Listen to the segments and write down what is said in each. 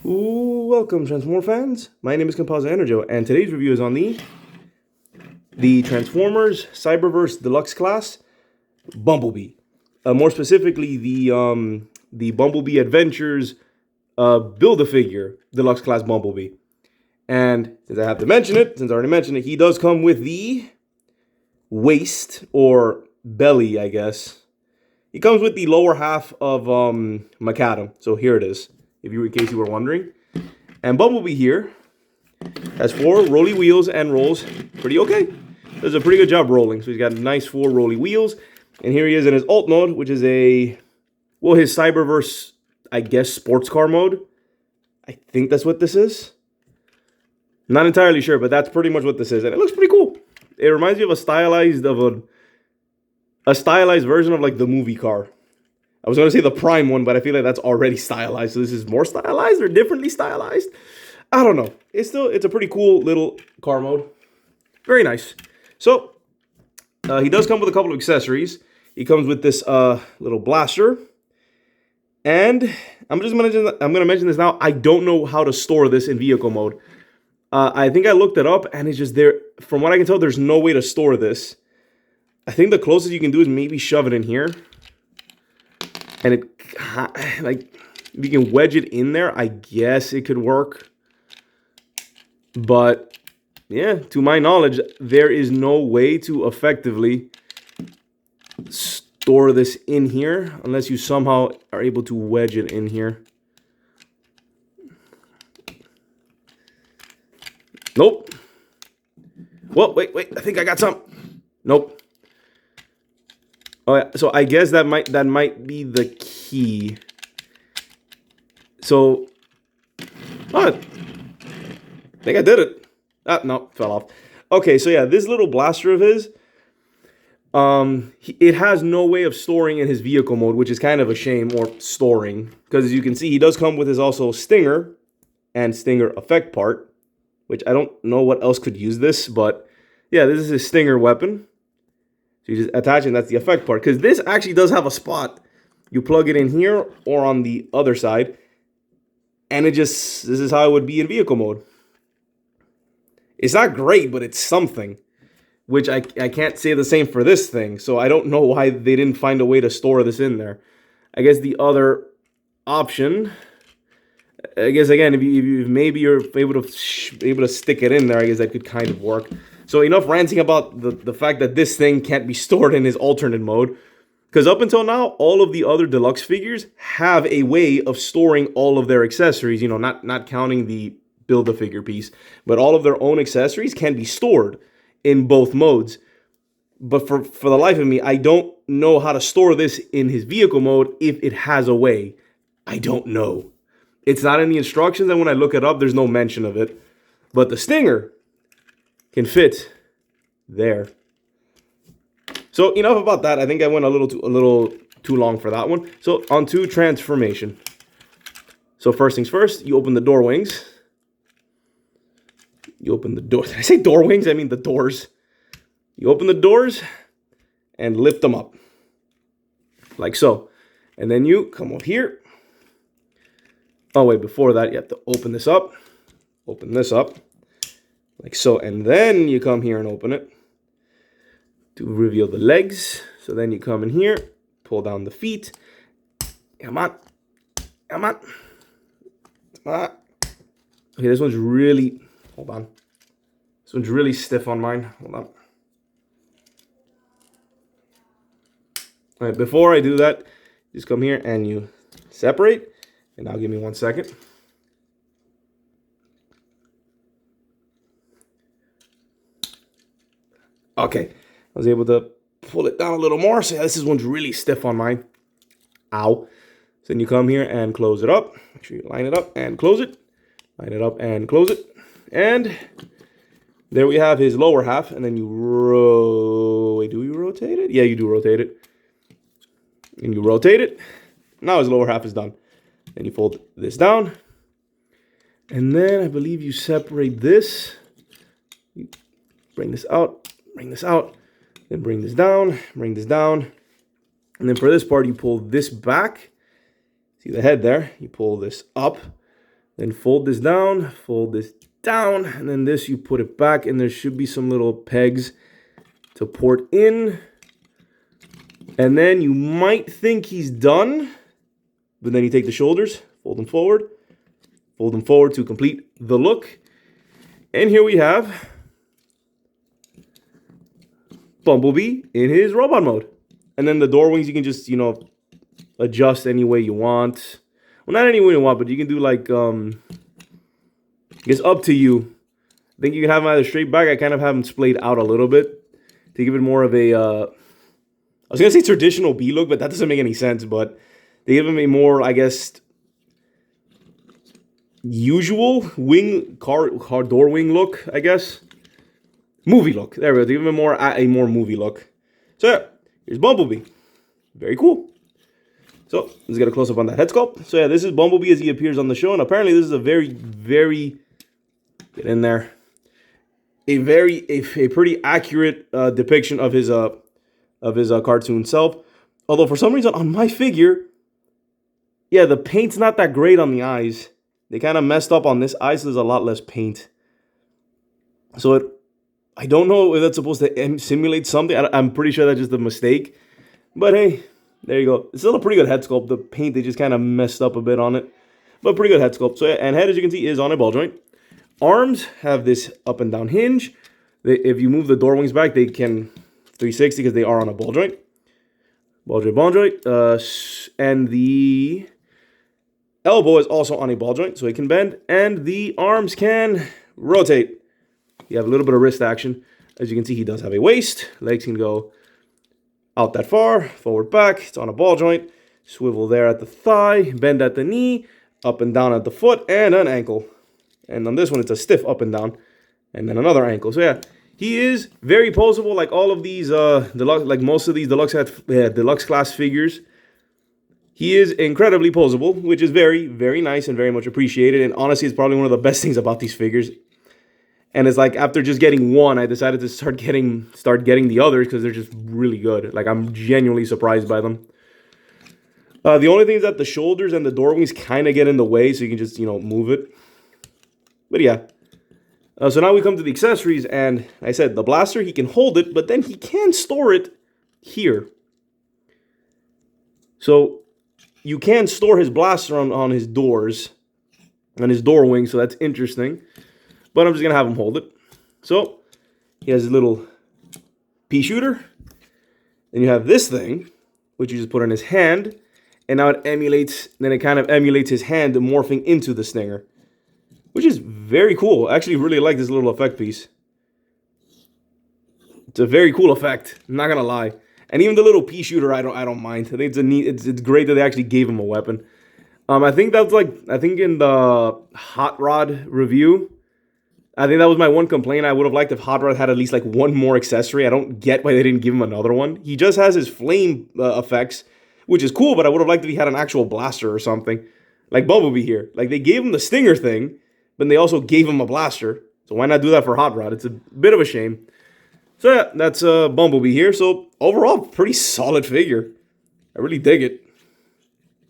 Welcome, Transformer fans. My name is Composite Enerjoe, and today's review is on the Transformers Cyberverse Deluxe Class Bumblebee. More specifically, the Bumblebee Adventures Build-A-Figure Deluxe Class Bumblebee. And since I have to mention it, since I already mentioned it, he does come with the waist or belly, I guess. He comes with the lower half of Macadam. So here it is, in case you were wondering. And Bumblebee here has 4 rolly wheels and rolls pretty okay. Does a pretty good job rolling. So he's got nice 4 rolly wheels. And here he is in his alt mode, which is his Cyberverse, I guess, sports car mode. I think that's what this is. Not entirely sure, but that's pretty much what this is. And it looks pretty cool. It reminds me of a stylized version of like the movie car. I was going to say the Prime one, but I feel like that's already stylized. So this is more stylized or differently stylized. I don't know. It's a pretty cool little car mode. Very nice. So he does come with a couple of accessories. He comes with this little blaster. And I'm going to mention this now. I don't know how to store this in vehicle mode. I think I looked it up, and it's just there. From what I can tell, there's no way to store this. I think the closest you can do is maybe shove it in here. And it, like, if you can wedge it in there, I guess it could work. But, yeah, to my knowledge, there is no way to effectively store this in here unless you somehow are able to wedge it in here. Nope. Well, wait. I think I got some. Nope. Oh yeah. So I guess that might be the key. So, I think I did it. Ah, no, fell off. Okay, so yeah, this little blaster of his, it has no way of storing in his vehicle mode, which is kind of a shame, or storing, because as you can see, he does come with his also Stinger and Stinger effect part. Which I don't know what else could use this, but yeah, this is his Stinger weapon. So you just attach it, and that's the effect part. Because this actually does have a spot. You plug it in here or on the other side. And this is how it would be in vehicle mode. It's not great, but it's something. Which I can't say the same for this thing. So I don't know why they didn't find a way to store this in there. I guess the other option, I guess, again, if you maybe you're able to stick it in there, I guess that could kind of work. So enough ranting about the fact that this thing can't be stored in his alternate mode. Because up until now, all of the other deluxe figures have a way of storing all of their accessories. You know, not counting the Build-A-Figure piece. But all of their own accessories can be stored in both modes. But for the life of me, I don't know how to store this in his vehicle mode if it has a way. I don't know. It's not in the instructions, and when I look it up, there's no mention of it. But the Stinger can fit there. So enough about that. I think I went a little too long for that one. So on to transformation. So first things first, you open the door wings. You open the door. Did I say door wings? I mean the doors. You open the doors and lift them up. Like so. And then you come over here. Oh, wait, before that, you have to open this up. Open this up. Like so. And then you come here and open it to reveal the legs. So then you come in here, pull down the feet. Come on. Come on. Come on. Okay, this one's really, hold on. This one's really stiff on mine. Hold on. All right, before I do that, just come here and you separate. And now give me 1 second. Okay, I was able to pull it down a little more. So yeah, this one's really stiff on mine. Ow. So then you come here and close it up. Make sure you line it up and close it. Line it up and close it. And there we have his lower half. And then you wait, do you rotate it? Yeah, you do rotate it. And you rotate it. Now his lower half is done. Then you fold this down. And then I believe you separate this. You bring this out, then bring this down, And then for this part, you pull this back. See the head there? You pull this up, Then fold this down, and then this you put it back, and there should be some little pegs to port in. And then you might think he's done, but then you take the shoulders, fold them forward to complete the look. And here we have Bumblebee in his robot mode. And then the door wings you can just, adjust any way you want. Well, not any way you want, but you can do like, it's up to you. I think you can have them either straight back. I kind of have them splayed out a little bit to give it more of a, I was going to say traditional B look, but that doesn't make any sense. But they give him a more, I guess, usual wing, car door wing look, I guess. Movie look. There we go. They give him a more movie look. So yeah, here's Bumblebee. Very cool. So let's get a close up on that head sculpt. So yeah, this is Bumblebee as he appears on the show, and apparently this is a very, very, get in there, a pretty accurate depiction of his cartoon self. Although for some reason on my figure, yeah, the paint's not that great on the eyes. They kind of messed up on this eye, so there's a lot less paint. So I don't know if that's supposed to simulate something. I'm pretty sure that's just a mistake. But hey, there you go. It's still a pretty good head sculpt. The paint, they just kind of messed up a bit on it. But pretty good head sculpt. So yeah, and head, as you can see, is on a ball joint. Arms have this up and down hinge. If you move the door wings back, they can 360 because they are on a ball joint. Ball joint. And the elbow is also on a ball joint, so it can bend. And the arms can rotate. You have a little bit of wrist action. As you can see, he does have a waist. Legs can go out that far, forward, back. It's on a ball joint. Swivel there at the thigh, bend at the knee, up and down at the foot, and an ankle. And on this one, it's a stiff up and down, and then another ankle. So yeah, he is very poseable, like all of these like most of these deluxe class figures. He is incredibly poseable, which is very, very nice and very much appreciated. And honestly, it's probably one of the best things about these figures. And it's like after just getting one, I decided to start getting the others because they're just really good. Like I'm genuinely surprised by them. The only thing is that the shoulders and the door wings kind of get in the way, so you can just move it. But yeah. So now we come to the accessories, and like I said the blaster, he can hold it, but then he can store it here. So you can store his blaster on his doors, on his door wing, so that's interesting. But I'm just going to have him hold it. So he has a little pea shooter. Then you have this thing, which you just put on his hand. And now it kind of emulates his hand morphing into the Stinger. Which is very cool. I actually really like this little effect piece. It's a very cool effect. I'm not going to lie. And even the little pea shooter, I don't mind. I think it's great that they actually gave him a weapon. I think in the Hot Rod review, I think that was my one complaint. I would have liked if Hot Rod had at least like one more accessory. I don't get why they didn't give him another one. He just has his flame effects, which is cool, but I would have liked if he had an actual blaster or something. Like Bumblebee here. Like they gave him the Stinger thing, but they also gave him a blaster. So why not do that for Hot Rod? It's a bit of a shame. So yeah, that's Bumblebee here. So overall, pretty solid figure. I really dig it.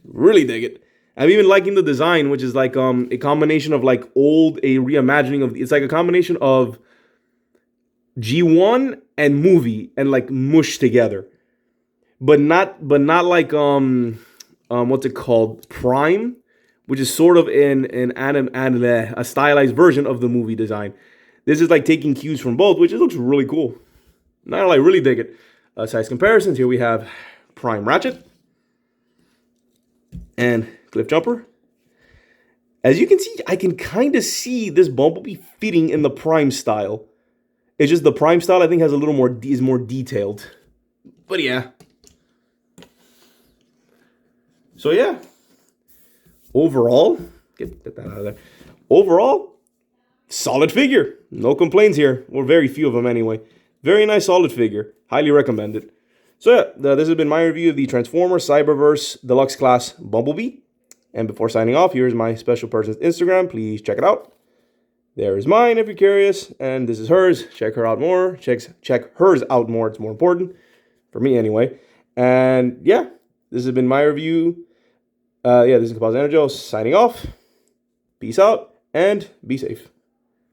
Really dig it. I'm even liking the design, which is like a combination of like a reimagining of, it's like a combination of G1 and movie and like mushed together. But not like what's it called? Prime, which is sort of a stylized version of the movie design. This is like taking cues from both, which it looks really cool. Not gonna lie, really dig it. Size comparisons, here we have Prime Ratchet and Cliff Jumper. As you can see, I can kind of see this Bumblebee fitting in the Prime style. It's just the Prime style, I think, has a little more, is more detailed. But yeah. So yeah. Overall, get that out of there. Overall, solid figure. No complaints here. Or very few of them anyway. Very nice, solid figure. Highly recommended. So yeah, this has been my review of the Transformer Cyberverse Deluxe Class Bumblebee. And before signing off, here's my special person's Instagram. Please check it out. There is mine if you're curious. And this is hers. Check her out more. Check hers out more. It's more important. For me anyway. And yeah, this has been my review. This is Composite Enerjoe signing off. Peace. Peace out and be safe.